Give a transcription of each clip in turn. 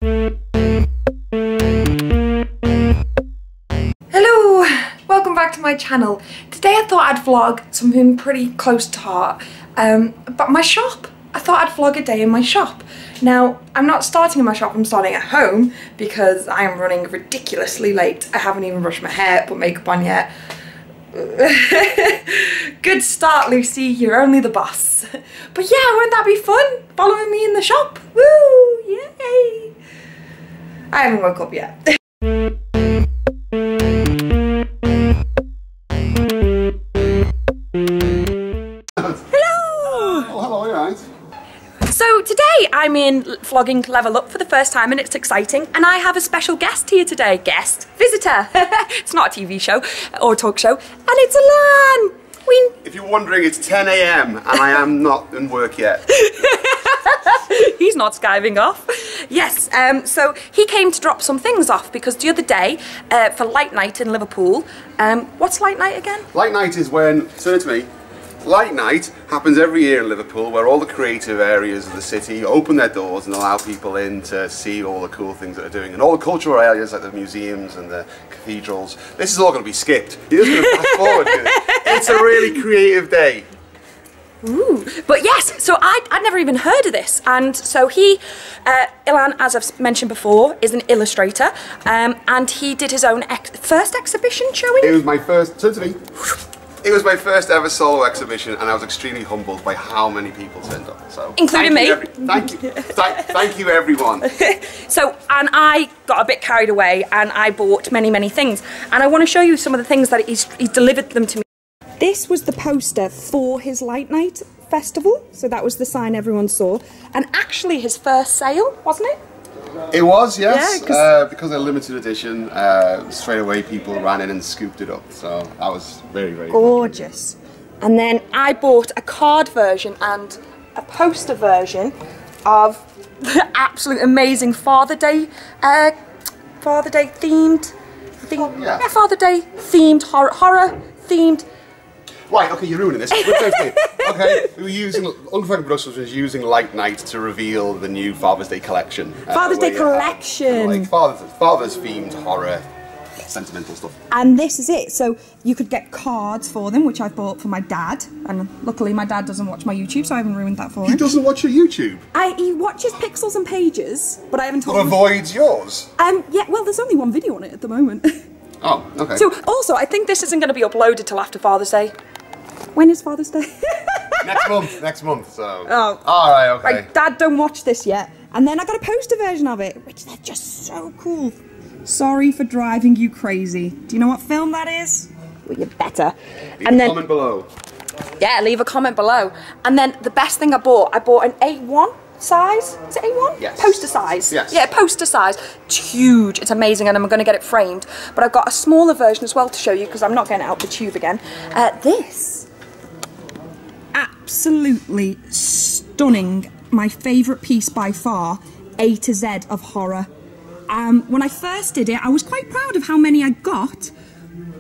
Hello, welcome back to my channel. Today I thought I'd vlog something pretty close to heart, but my shop. I thought I'd vlog a day in my shop. Now, I'm not starting in my shop, I'm starting at home because I am running ridiculously late. I haven't even brushed my hair, put makeup on yet. Good start, Lucy, you're only the boss. But yeah, won't that be fun? Following me in the shop, woo, yay. I haven't woke up yet. So today I'm in vlogging Level Up for the first time and it's exciting, and I have a special guest here today. Guest? Visitor. It's not a TV show or a talk show, and it's Alan. If you're wondering, it's 10 AM and I am not in work yet. He's not skiving off. Yes, so he came to drop some things off because the other day for Light Night in Liverpool, what's Light Night again? Light Night is when, turn to me, Light Night happens every year in Liverpool where all the creative areas of the city open their doors and allow people in to see all the cool things that they're doing. And all the cultural areas like the museums and the cathedrals, this is all going to be skipped. You're just going to fast forward. It's a really creative day. Ooh, but yes, so I'd never even heard of this, and so he, Ilan, as I've mentioned before, is an illustrator, and he did his own first exhibition showing? It was my first, turn to me. It was my first ever solo exhibition, and I was extremely humbled by how many people turned up. So, including me. Thank you. Thank you, everyone. So, and I got a bit carried away, and I bought many, many things, and I want to show you some of the things that he's delivered them to me. This was the poster for his Light Night festival, so that was the sign everyone saw, and actually his first sale, wasn't it? It was, yes, yeah, because of limited edition, straight away people ran in and scooped it up, so that was very, very gorgeous. Fun. And then I bought a card version and a poster version of the absolute amazing Father Day themed, yeah, Father Day themed, horror themed. Right, okay, you're ruining this. Okay, we were using, Unfriended Brussels was using Light Night to reveal the new Father's Day collection. Father's Day collection! Like Father's themed horror, sentimental stuff. And this is it, so you could get cards for them, which I bought for my dad, and luckily my dad doesn't watch my YouTube, so I haven't ruined that for him. He doesn't watch your YouTube? He watches Pixels and Pages, but I haven't told him. But avoids yours? Yeah, well, there's only one video on it at the moment. Oh, okay. So, also, I think this isn't going to be uploaded till after Father's Day. When is Father's Day? Next month, so. Oh. Alright, okay. Right, Dad, don't watch this yet. And then I got a poster version of it, which they're just so cool. Sorry for driving you crazy. Do you know what film that is? Well, you better. Leave a comment below. Yeah, leave a comment below. And then the best thing I bought an A1 size. Is it A1? Yes. Poster size. Yes. Yeah, poster size. It's huge. It's amazing, and I'm going to get it framed. But I've got a smaller version as well to show you because I'm not getting it out the tube again. This. Absolutely stunning. My favourite piece by far, A to Z of horror. When I first did it, I was quite proud of how many I got,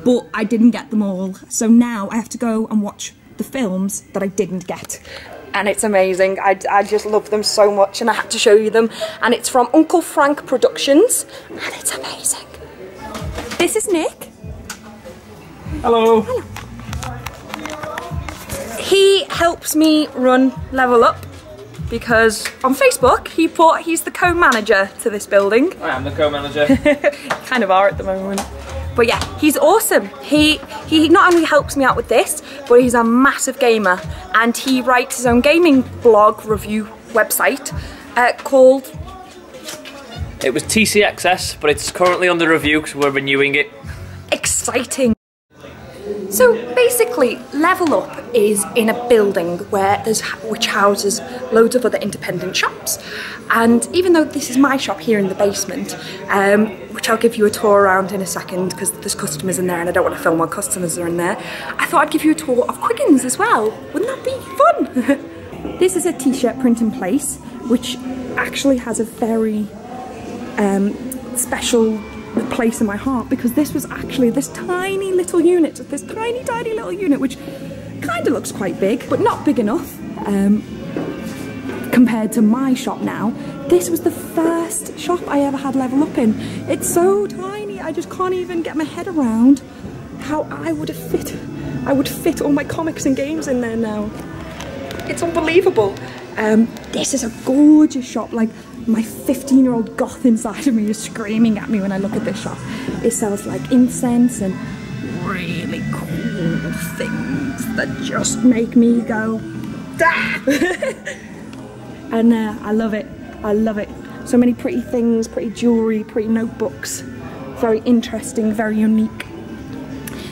but I didn't get them all. So now I have to go and watch the films that I didn't get. And it's amazing. I just love them so much, and I had to show you them. And it's from Uncle Frank Productions, and it's amazing. This is Nick. Hello. Hello. He helps me run Level Up because on Facebook he's the co-manager to this building. I am the co-manager. Kind of are at the moment. But yeah, he's awesome. He not only helps me out with this, but he's a massive gamer, and he writes his own gaming blog review website called... It was TCXS, but it's currently under review because we're renewing it. Exciting. So basically, Level Up is in a building which houses loads of other independent shops. And even though this is my shop here in the basement, which I'll give you a tour around in a second because there's customers in there and I don't want to film while customers are in there, I thought I'd give you a tour of Quiggins as well. Wouldn't that be fun? This is a t-shirt print in place, which actually has a very special place in my heart because this was actually this tiny little unit, this tiny little unit, which kind of looks quite big, but not big enough. compared to my shop now. This was the first shop I ever had Level Up in. It's so tiny, I just can't even get my head around how I would fit all my comics and games in there now. It's unbelievable. This is a gorgeous shop. Like, my 15-year-old goth inside of me is screaming at me when I look at this shop. It sells like incense and really cool things that just make me go, ah! And I love it. I love it. So many pretty things, pretty jewellery, pretty notebooks. Very interesting, very unique.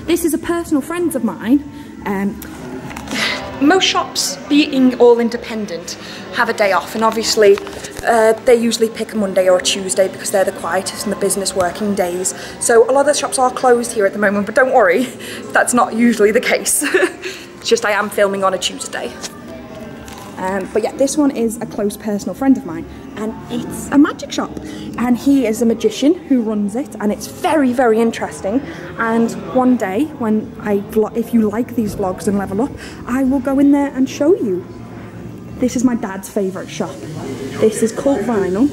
This is a personal friend of mine. Most shops, being all independent, have a day off, and obviously they usually pick a Monday or a Tuesday because they're the quietest and the business working days. So a lot of the shops are closed here at the moment, but don't worry, that's not usually the case. It's just I am filming on a Tuesday. But yeah, this one is a close personal friend of mine, and it's a magic shop, and he is a magician who runs it, and it's very, very interesting. And one day, when if you like these vlogs and Level Up, I will go in there and show you. This is my dad's favourite shop. This is Cult Vinyl,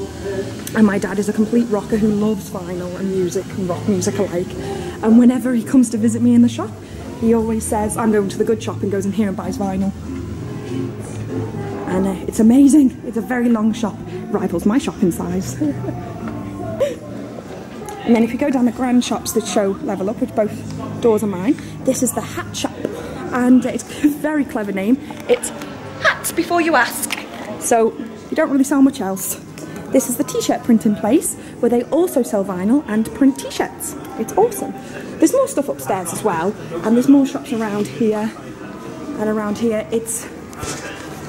and my dad is a complete rocker who loves vinyl and music and rock music alike. And whenever he comes to visit me in the shop, he always says, I'm going to the good shop, and goes in here and buys vinyl. And it's amazing. It's a very long shop, rivals my shop in size. And then if you go down the grand shops that show Level Up, which both doors are mine, this is the hat shop, and it's a very clever name. It's hats before you ask. So you don't really sell much else. This is the t-shirt printing place, where they also sell vinyl and print t-shirts. It's awesome. There's more stuff upstairs as well, and there's more shops around here and around here. It's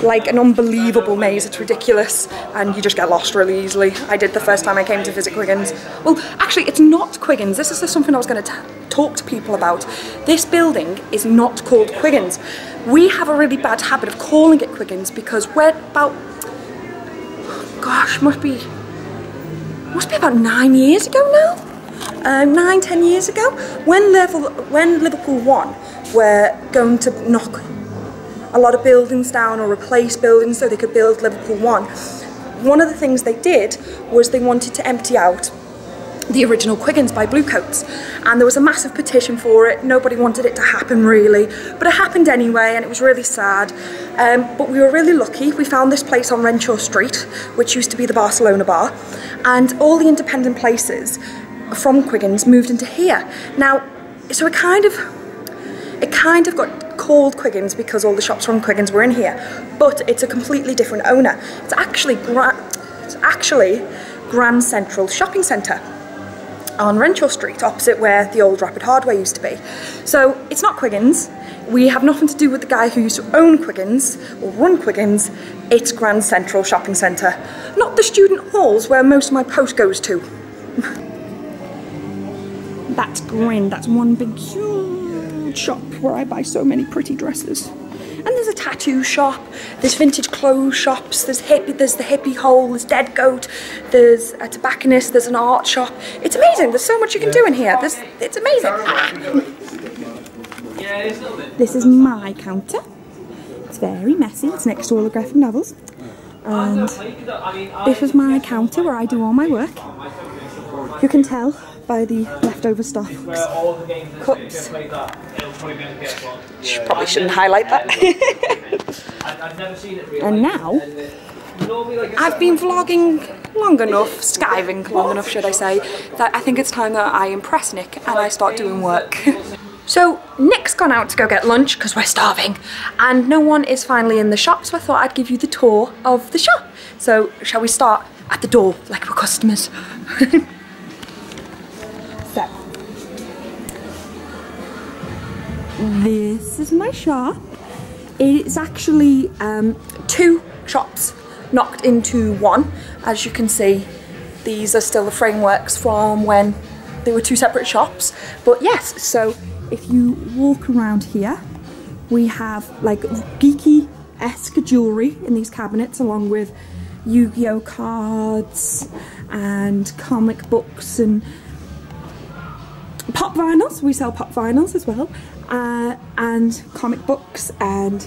like an unbelievable maze. It's ridiculous, and you just get lost really easily. I did the first time I came to visit Quiggins. Well, actually, it's not Quiggins. This is something I was going to talk to people about. This building is not called Quiggins. We have a really bad habit of calling it Quiggins because we're about, gosh, must be about 9 years ago now. 9-10 years ago, when Liverpool won, we're going to knock a lot of buildings down or replace buildings so they could build Liverpool 1. One of the things they did was they wanted to empty out the original Quiggins by Bluecoats, and there was a massive petition for it. Nobody wanted it to happen really, but it happened anyway, and it was really sad. But we were really lucky. We found this place on Renshaw Street, which used to be the Barcelona bar, and all the independent places from Quiggins moved into here. Now, so it kind of got called Quiggins because all the shops from Quiggins were in here, but it's a completely different owner. It's actually Grand Central Shopping Centre on Renshaw Street, opposite where the old Rapid Hardware used to be. So it's not Quiggins. We have nothing to do with the guy who used to own Quiggins or run Quiggins. It's Grand Central Shopping Centre, not the student halls where most of my post goes to. That's Grin. That's one big huge shop where I buy so many pretty dresses. And there's a tattoo shop, there's vintage clothes shops, there's the hippie hole, there's Dead Goat, there's a tobacconist, there's an art shop. It's amazing, there's so much you can do in here. It's amazing. This is my counter. It's very messy, it's next to all the graphic novels. And this is my counter where I do all my work. You can tell by the leftover stuff. Cups. Probably shouldn't highlight that. And now, I've been vlogging long enough, skiving long enough should I say, that I think it's time that I impress Nick and I start doing work. So Nick's gone out to go get lunch because we're starving, and no one is finally in the shop, so I thought I'd give you the tour of the shop. So shall we start at the door like we're customers? So, this is my shop. It's actually 2 shops knocked into one. As you can see, these are still the frameworks from when they were 2 separate shops. But yes, so if you walk around here, we have like geeky-esque jewellery in these cabinets, along with Yu-Gi-Oh cards and comic books and pop vinyls. We sell pop vinyls as well, and comic books and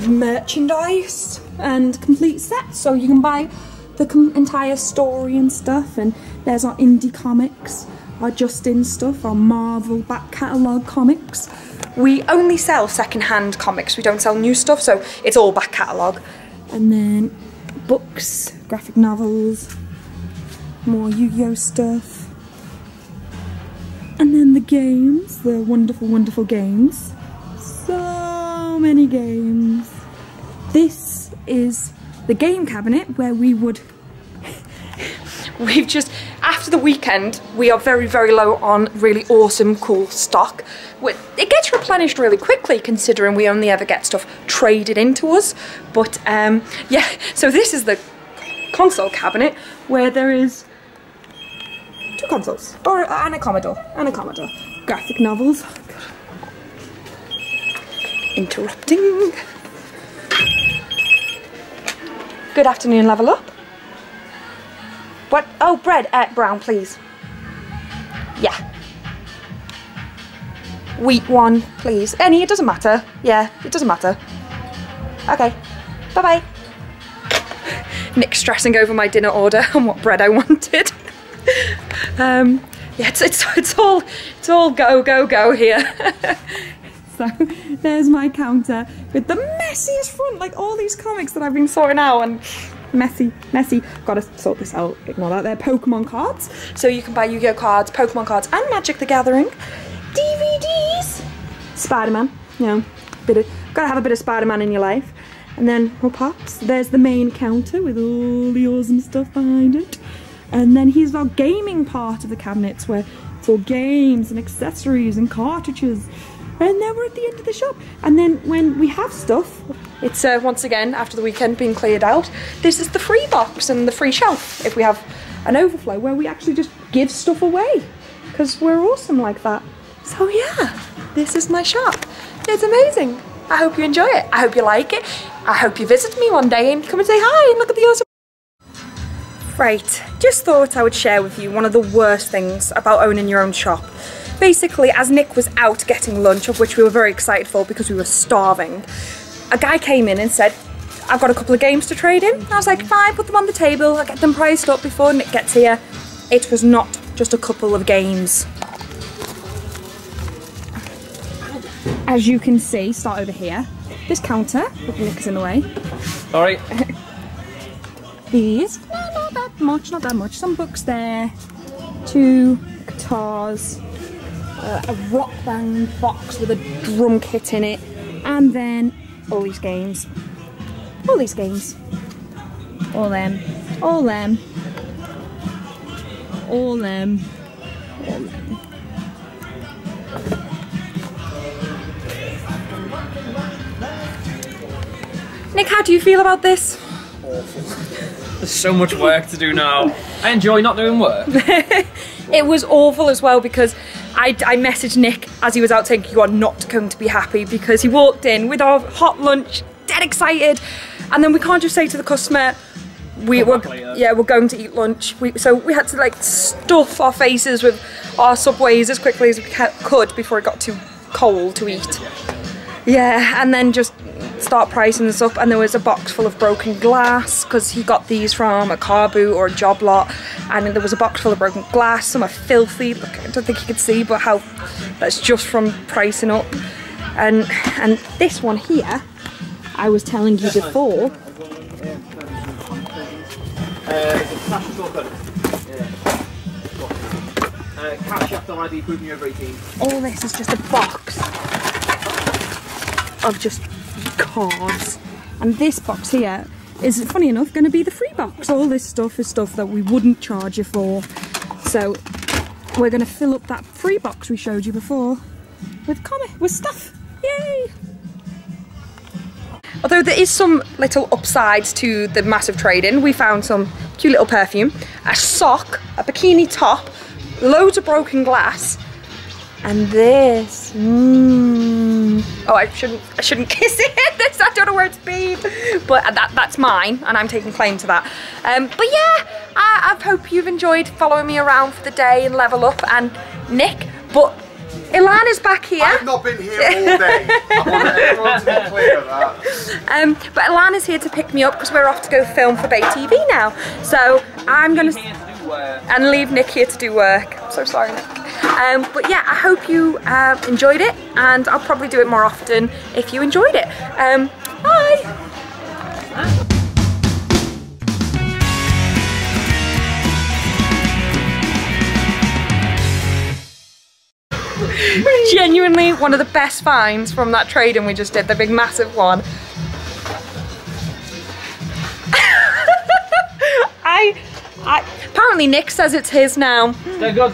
merchandise and complete sets, so you can buy the entire story and stuff. And there's our indie comics, our Justin stuff, our Marvel back catalogue comics. We only sell second-hand comics, we don't sell new stuff, so it's all back catalogue. And then books, graphic novels, more Yu-Gi-Oh stuff. And then the games, the wonderful, wonderful games. So many games. This is the game cabinet where we would... We've just, after the weekend, we are very, very low on really awesome, cool stock. It gets replenished really quickly considering we only ever get stuff traded into us. But yeah, so this is the console cabinet where there is 2 consoles, and a Commodore, graphic novels. Interrupting. Good afternoon, Level Up. What? Oh, bread, brown, please. Yeah. Wheat one, please. Any, it doesn't matter. Yeah, it doesn't matter. Okay, bye-bye. Nick stressing over my dinner order and what bread I wanted. Yeah, it's all go here. So there's my counter with the messiest front, like all these comics that I've been sorting out, and messy. Gotta sort this out, ignore that. They're Pokemon cards, so you can buy Yu-Gi-Oh cards, Pokemon cards, and Magic the Gathering. DVDs, Spider-Man, you know, gotta have a bit of Spider-Man in your life. And then, oh pops, there's the main counter with all the awesome stuff behind it. And then here's our gaming part of the cabinets where it's all games and accessories and cartridges. And then we're at the end of the shop. And then when we have stuff, it's once again, after the weekend being cleared out, this is the free box and the free shelf if we have an overflow, where we actually just give stuff away because we're awesome like that. So yeah, this is my shop. It's amazing. I hope you enjoy it. I hope you like it. I hope you visit me one day and come and say hi and look at the awesome... Right, just thought I would share with you one of the worst things about owning your own shop. Basically, as Nick was out getting lunch, of which we were very excited for because we were starving, a guy came in and said, I've got a couple of games to trade in. I was like, fine, put them on the table, I'll get them priced up before Nick gets here. It was not just a couple of games. As you can see, start over here, this counter, but Nick is in the way. Sorry. These, not that much, some books there, 2 guitars, a rock band box with a drum kit in it, and then all these games, all them. Nick, how do you feel about this? Awful. There's so much work to do now. I enjoy not doing work. It was awful as well because I messaged Nick as he was out saying you are not going to be happy, because he walked in with our hot lunch, dead excited, and then we can't just say to the customer we're going to eat lunch. So we had to like stuff our faces with our Subways as quickly as we could before it got too cold to eat. Yeah, and then just start pricing this up, and there was a box full of broken glass because he got these from a car boot or a job lot, and there was a box full of broken glass. Some are filthy. Look, I don't think you could see, but how that's just from pricing up. And this one here, I was telling you before. All this is just a box of just cards, and this box here is, funny enough, going to be the free box. All this stuff is stuff that we wouldn't charge you for, so we're going to fill up that free box we showed you before with stuff. Yay! Although there is some little upsides to the massive trade-in. We found some cute little perfume, a sock, a bikini top, loads of broken glass, and this. Oh, I shouldn't kiss it. This, I don't know where it's been, but that's mine, and I'm taking claim to that. But yeah, I hope you've enjoyed following me around for the day and Level Up and Nick. But Ilana's back here. I've not been here all day. I want everyone to be clear of that. But Ilana's here to pick me up because we're off to go film for Bay TV now. So I'm going to... And leave Nick here to do work. I'm so sorry, Nick. But yeah, I hope you enjoyed it, and I'll probably do it more often if you enjoyed it. Bye! Genuinely one of the best finds from that trade-in we just did, the big massive one. Apparently Nick says it's his now. They're good.